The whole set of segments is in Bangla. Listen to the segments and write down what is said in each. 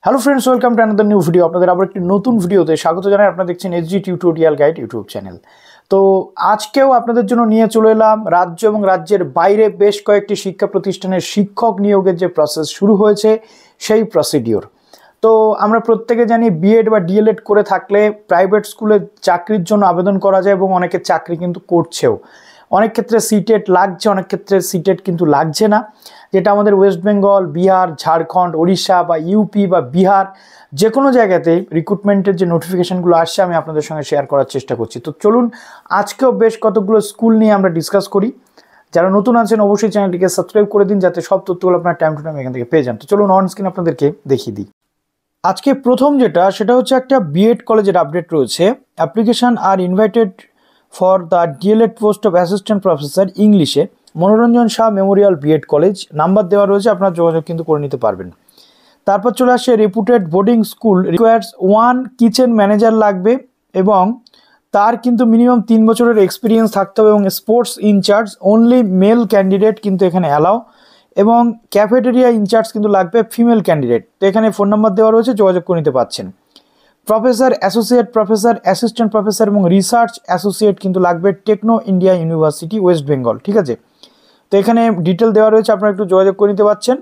Hello friends, welcome to another new video. আপনাদের আবার একটি নতুন ভিডিওতে স্বাগত জানাই। আপনারা দেখছেন SG tutorial guide YouTube channel. তো আজকেও আপনাদের জন্য নিয়ে চলে এলাম রাজ্য এবং রাজ্যের বাইরে বেশ কয়েকটি শিক্ষা প্রতিষ্ঠানের শিক্ষক নিয়োগের যে প্রসেস শুরু হয়েছে সেই প্রসিডিওর। তো আমরা প্রত্যেকে জানি বিএড বা ডিএলএড করে থাকলে প্রাইভেট স্কুলে চাকরির জন্য আবেদন করা যায় এবং অনেকে চাকরি কিন্তু করছেও। অনেক ক্ষেত্রে সিটেট লাগছে, অনেক ক্ষেত্রে সিটেট কিন্তু লাগছে না, যেটা আমাদের ওয়েস্ট বেঙ্গল, বিহার, ঝাড়খণ্ড, ওড়িশা বা ইউপি বা বিহার যে কোনো জায়গাতে রিক্রুটমেন্টের যে নোটিফিকেশানগুলো আসছে আমি আপনাদের সঙ্গে শেয়ার করার চেষ্টা করছি। তো চলুন আজকেও বেশ কতগুলো স্কুল নিয়ে আমরা ডিসকাস করি। যারা নতুন আছেন অবশ্যই চ্যানেলটিকে সাবস্ক্রাইব করে দিন যাতে সব তথ্যগুলো আপনার টাইম টু টাইম এখান থেকে পেয়ে যান। তো চলুন অন স্ক্রিন আপনাদেরকে দেখিয়ে দিই। আজকে প্রথম সেটা হচ্ছে একটা বিএড কলেজের আপডেট রয়েছে। Application are invited for the DElEd post of assistant professor ইংলিশে, Manoranjan Shah memorial BEd college. Number দেওয়া রয়েছে, আপনার যোগাযোগ কিন্তু করে নিতে পারবেন। তারপর চলে আসছে রেপুটেড boarding school requires 1 kitchen manager লাগবে এবং তার কিন্তু মিনিমাম 3 বছরের এক্সপিরিয়েন্স থাকতে হবে এবং sports incharge only male candidate কিন্তু এখানে অ্যালাও, এবং ক্যাফেটেরিয়া ইনচার্জ কিন্তু লাগবে ফিমেল ক্যান্ডিডেট। তো এখানে ফোন নাম্বার দেওয়া রয়েছে, যোগাযোগ করে নিতে পারছেন। Professor, associate professor, assistant professor এবং রিসার্চ অ্যাসোসিয়েট কিন্তু লাগবে Techno India University West Bengal. ঠিক আছে, তো এখানে ডিটেল দেওয়া রয়েছে, আপনারা একটু যোগাযোগ করে নিতে পারছেন।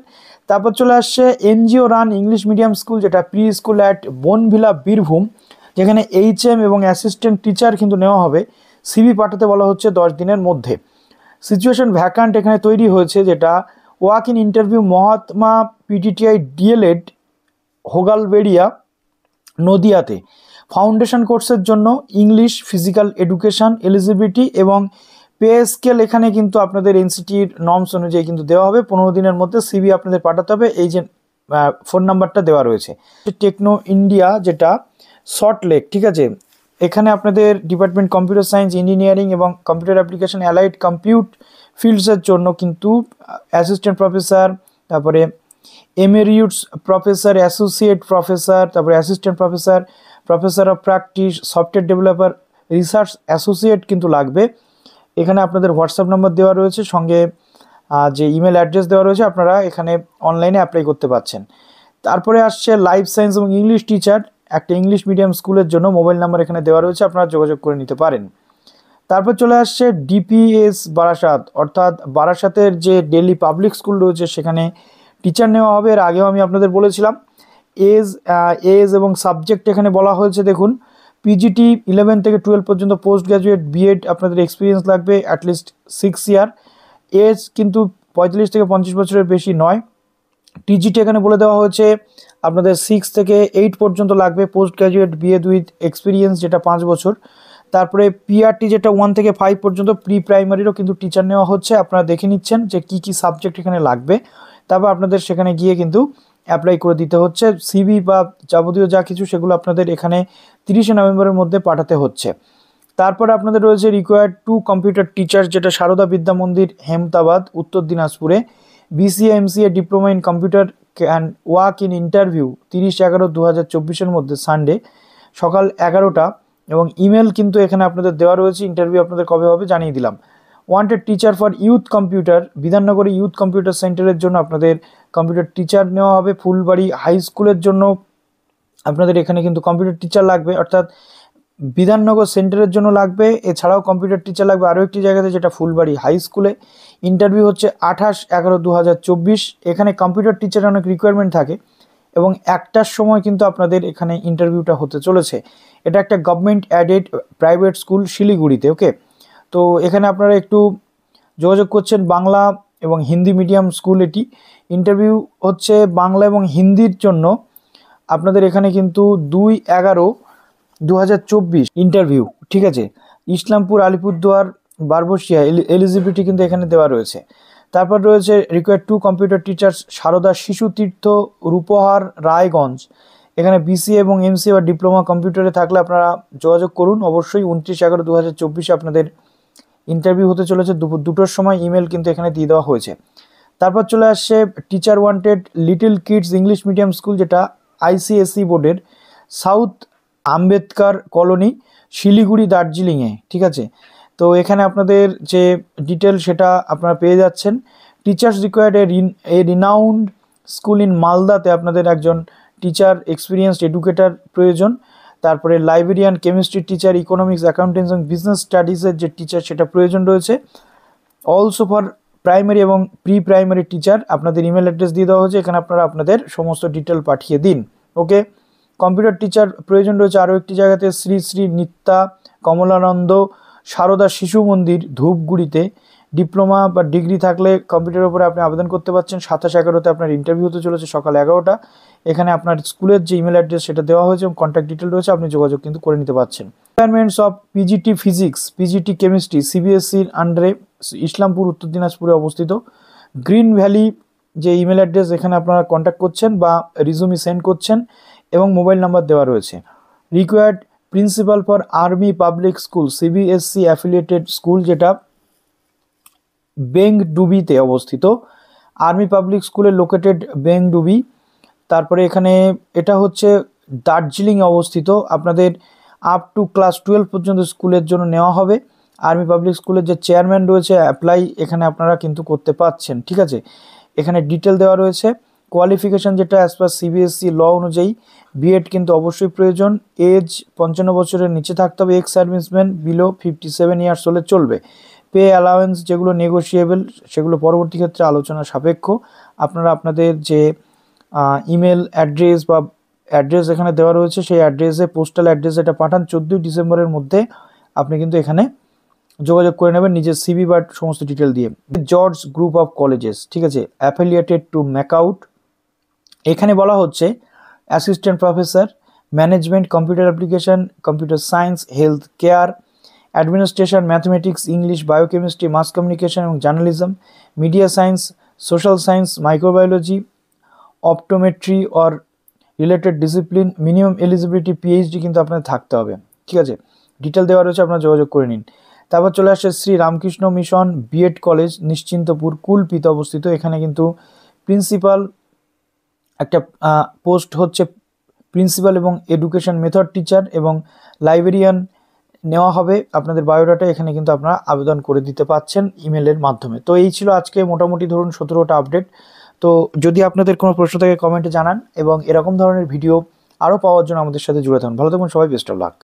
তারপর চলে আসছে NGO run English medium school, যেটা প্রি স্কুল অ্যাট বনভিলা বীরভূম, যেখানে এইচএম এবং অ্যাসিস্ট্যান্ট টিচার কিন্তু নেওয়া হবে। সিভি পাঠাতে বলা হচ্ছে 10 দিনের মধ্যে। সিচুয়েশন ভ্যাকান্ট এখানে তৈরি হয়েছে, যেটা walk in interview Mahatma PTTI DElEd Hogalberia নদিয়াতে। ফাউন্ডেশন কোর্সের জন্য ইংলিশ, ফিজিক্যাল এডুকেশন, এলিজিবিলিটি এবং পে স্কেল এখানে কিন্তু আপনাদের এনসিটির নর্মস অনুযায়ী কিন্তু দেওয়া হবে। 15 দিনের মধ্যে সিভি আপনাদের পাঠাতে হবে। এই যে ফোন নাম্বারটা দেওয়া রয়েছে। টেকনো ইন্ডিয়া, যেটা সল্ট লেক, ঠিক আছে, এখানে আপনাদের ডিপার্টমেন্ট কম্পিউটার সায়েন্স, ইঞ্জিনিয়ারিং এবং কম্পিউটার অ্যাপ্লিকেশন অ্যালাইড কম্পিউট ফিল্ডসের জন্য কিন্তু অ্যাসিস্ট্যান্ট প্রফেসর, তারপরে এমেরিটস প্রফেসর, অ্যাসোসিয়েট প্রফেসর, তারপরে assistant professor, professor of practice, software developer, research associate কিন্তু লাগবে। এখানে আপনাদের হোয়াটসঅ্যাপ নাম্বার দেওয়া রয়েছে, সঙ্গে যে ইমেল অ্যাড্রেস দেওয়া রয়েছে, আপনারা এখানে অনলাইনে অ্যাপ্লাই করতে পারছেন। তারপরে আসছে লাইফ সায়েন্স এবং ইংলিশ টিচার, একটা ইংলিশ মিডিয়াম স্কুলের জন্য মোবাইল নাম্বার এখানে দেওয়া রয়েছে, আপনারা যোগাযোগ করে নিতে পারেন। তারপর চলে আসছে ডিপিএস বারাসাত, অর্থাৎ বারাসাতের যে দিল্লি পাবলিক স্কুল রয়েছে সেখানে টিচার নেওয়া হবে। এর আগেও আমি আপনাদের বলেছিলাম। এজ এবং সাবজেক্ট এখানে বলা হয়েছে, দেখুন পিজিটি 11 থেকে 12 পর্যন্ত, পোস্ট গ্র্যাজুয়েট বিএড আপনাদের এক্সপিরিয়েন্স লাগবে অ্যাটলিস্ট 6 ইয়ার। এজ কিন্তু 45 থেকে 50 বছরের বেশি নয়। টিজিটি এখানে বলে দেওয়া হয়েছে আপনাদের 6 থেকে 8 পর্যন্ত লাগবে, post graduate BEd with experience, যেটা 5 বছর। তারপরে পিআরটি, যেটা 1 থেকে 5 পর্যন্ত, প্রি প্রাইমারিরও কিন্তু টিচার নেওয়া হচ্ছে। আপনারা দেখে নিচ্ছেন যে কী কী সাবজেক্ট এখানে লাগবে, তারপর আপনাদের সেখানে গিয়ে কিন্তু অ্যাপ্লাই করে দিতে হচ্ছে। সিভি বা যাবতীয় যা কিছু সেগুলো আপনাদের এখানে 30 নভেম্বরের মধ্যে পাঠাতে হচ্ছে। তারপরে আপনাদের রয়েছে রিকোয়ার্ড 2 কম্পিউটার টিচার, যেটা সারদা বিদ্যা মন্দির, হেমতাবাদ, উত্তর দিনাজপুরে। BCA MCA diploma in computer can walk in interview 30/11/2024 মধ্যে, সানডে সকাল 11টা, এবং ইমেল কিন্তু এখানে আপনাদের দেওয়া রয়েছে। ইন্টারভিউ আপনাদের কবে হবে জানিয়ে দিলাম। Wanted teacher for youth computer, বিধাননগরে ইউথ কম্পিউটার সেন্টারের জন্য আপনাদের কম্পিউটার টিচার নেওয়া হবে। ফুলবাড়ি হাই স্কুলের জন্য আপনাদের এখানে কিন্তু কম্পিউটার টিচার লাগবে, অর্থাৎ বিধাননগর সেন্টারের জন্য লাগবে। এছাড়াও কম্পিউটার টিচার লাগবে আরও একটি জায়গাতে, যেটা ফুলবাড়ি হাই স্কুলে। ইন্টারভিউ হচ্ছে 28/11/2024। এখানে কম্পিউটার টিচারের অনেক রিকোয়ারমেন্ট থাকে এবং 1টার সময় কিন্তু আপনাদের এখানে ইন্টারভিউটা হতে চলেছে। এটা একটা গভর্নমেন্ট অ্যাডেড প্রাইভেট স্কুল শিলিগুড়িতে। ওকে, তো এখানে আপনারা একটু যোগাযোগ করছেন। বাংলা এবং হিন্দি মিডিয়াম স্কুল এটি। ইন্টারভিউ হচ্ছে বাংলা এবং হিন্দির জন্য আপনাদের এখানে কিন্তু 2/11/2024 ইন্টারভিউ, ঠিক আছে। ইসলামপুর, আলিপুরদুয়ার, বারবসিয়া, এলিজিবিলিটি কিন্তু এখানে দেওয়া রয়েছে। তারপর রয়েছে রিকোয়ার্ড 2 কম্পিউটার টিচার্স, সারদা শিশু তীর্থ, রূপহার, রায়গঞ্জ। এখানে বিসিএ এবং এমসিএ বা ডিপ্লোমা কম্পিউটারে থাকলে আপনারা যোগাযোগ করুন অবশ্যই। 29/11/2024 আপনাদের ইন্টারভিউ হতে চলেছে দুপুর 2টোর সময়। ইমেল কিন্তু এখানে দিয়ে দেওয়া হয়েছে। তারপর চলে আসছে teacher wanted little kids English medium school, যেটা আইসিএসসি বোর্ডের, সাউথ আম্বেদকর কলোনি, শিলিগুড়ি, দার্জিলিংয়ে, ঠিক আছে। তো এখানে আপনাদের যে ডিটেল সেটা আপনারা পেয়ে যাচ্ছেন। Teachers required a renowned school in মালদাতে আপনাদের একজন টিচার এক্সপিরিয়েন্সড এডুকেটার প্রয়োজন, তারপরে librarian, chemistry teacher, economics, accountancy এবং বিজনেস স্টাডিজের যে টিচার সেটা প্রয়োজন রয়েছে। অলসো ফর প্রাইমারি এবং প্রি প্রাইমারি টিচার আপনাদের ইমেল অ্যাড্রেস দিয়ে দেওয়া হয়েছে, এখানে আপনারা আপনাদের সমস্ত ডিটেল পাঠিয়ে দিন। ওকে, কম্পিউটার টিচার প্রয়োজন রয়েছে আরও একটি জায়গাতে, শ্রী শ্রী নিত্যা কমলানন্দ সারদা শিশু মন্দির ধূপগুড়িতে। ডিপ্লোমা বা ডিগ্রি থাকলে কম্পিউটারের উপরে আপনি আবেদন করতে পারছেন। 27/11 আপনার ইন্টারভিউ হতে চলেছে সকাল 11টা। এখানে আপনার স্কুলের যে ইমেল অ্যাড্রেস সেটা দেওয়া হয়েছে এবং কন্ট্যাক্ট ডিটেল রয়েছে, আপনি যোগাযোগ কিন্তু করে নিতে পারছেন। Requirements of PGT physics, PGT chemistry, সিবিএসসির আন্ডারে, ইসলামপুর উত্তর দিনাজপুরে অবস্থিত। গ্রিন ভ্যালি যে ইমেল অ্যাড্রেস, এখানে আপনারা কন্ট্যাক্ট করছেন বা রিজুমি সেন্ড করছেন এবং মোবাইল নাম্বার দেওয়া রয়েছে। Required principal for army public school, CBSE affiliated school, যেটা বেংডুবিতে অবস্থিত। আর্মি পাবলিক স্কুলের লোকেটেড বেংডুবি। তারপরে এখানে এটা হচ্ছে দার্জিলিংয়ে অবস্থিত। আপনাদের আপ টু ক্লাস 12 পর্যন্ত স্কুলের জন্য নেওয়া হবে। আর্মি পাবলিক স্কুলের যে চেয়ারম্যান রয়েছে অ্যাপ্লাই এখানে আপনারা কিন্তু করতে পারছেন, ঠিক আছে। এখানে ডিটেল দেওয়া রয়েছে। কোয়ালিফিকেশান যেটা অ্যাজ পার সিবিএসসি ল অনুযায়ী বিএড কিন্তু অবশ্যই প্রয়োজন। এজ 55 বছরের নিচে থাকতে হবে। এক্স সার্ভিসম্যান বিলো 57 ইয়ার্স হলে চলবে। পে অ্যালাউয়েন্স যেগুলো নেগোশিয়েবল সেগুলো পরবর্তী ক্ষেত্রে আলোচনা সাপেক্ষ। আপনারা আপনাদের যে ইমেল অ্যাড্রেস বা অ্যাড্রেস এখানে দেওয়া রয়েছে সেই অ্যাড্রেসে, পোস্টাল অ্যাড্রেস এটা পাঠান। 14 ডিসেম্বরের মধ্যে আপনি কিন্তু এখানে যোগাযোগ করে নেবেন নিজের সিভি বা সমস্ত ডিটেল দিয়ে। জর্জ গ্রুপ অফ কলেজেস, ঠিক আছে, অ্যাফিলিয়েটেড টু ম্যাকআউট। এখানে বলা হচ্ছে assistant professor, management, computer application, computer science, health care, administration, mathematics, English, biochemistry, mass communication এবং journalism, media science, social science, microbiology, optometry or related discipline. Minimum eligibility PhD কিন্তু আপনাদের থাকতে হবে, ঠিক আছে। ডিটেল দেওয়া রয়েছে, আপনারা যোগাযোগ করে নিন। তারপর চলে আসছে Shri Ramakrishna mission BEd college, Nischintapur, কুলপিতে অবস্থিত। এখানে কিন্তু প্রিন্সিপাল একটা পোস্ট হচ্ছে প্রিন্সিপাল এবং এডুকেশন মেথড টিচার এবং লাইব্রেরিয়ান নেওয়া হবে। আপনাদের বায়োডাটা এখানে কিন্তু আপনারা আবেদন করে দিতে পারছেন ইমেলের মাধ্যমে। তো এই ছিল আজকে মোটামুটি ধরুন 17টা আপডেট। তো যদি আপনাদের কোনো প্রশ্ন থাকে কমেন্টে জানান এবং এরকম ধরনের ভিডিও আরও পাওয়ার জন্য আমাদের সাথে জুড়ে থাকুন। ভালো থাকুন সবাই, বেস্ট অফ লাক।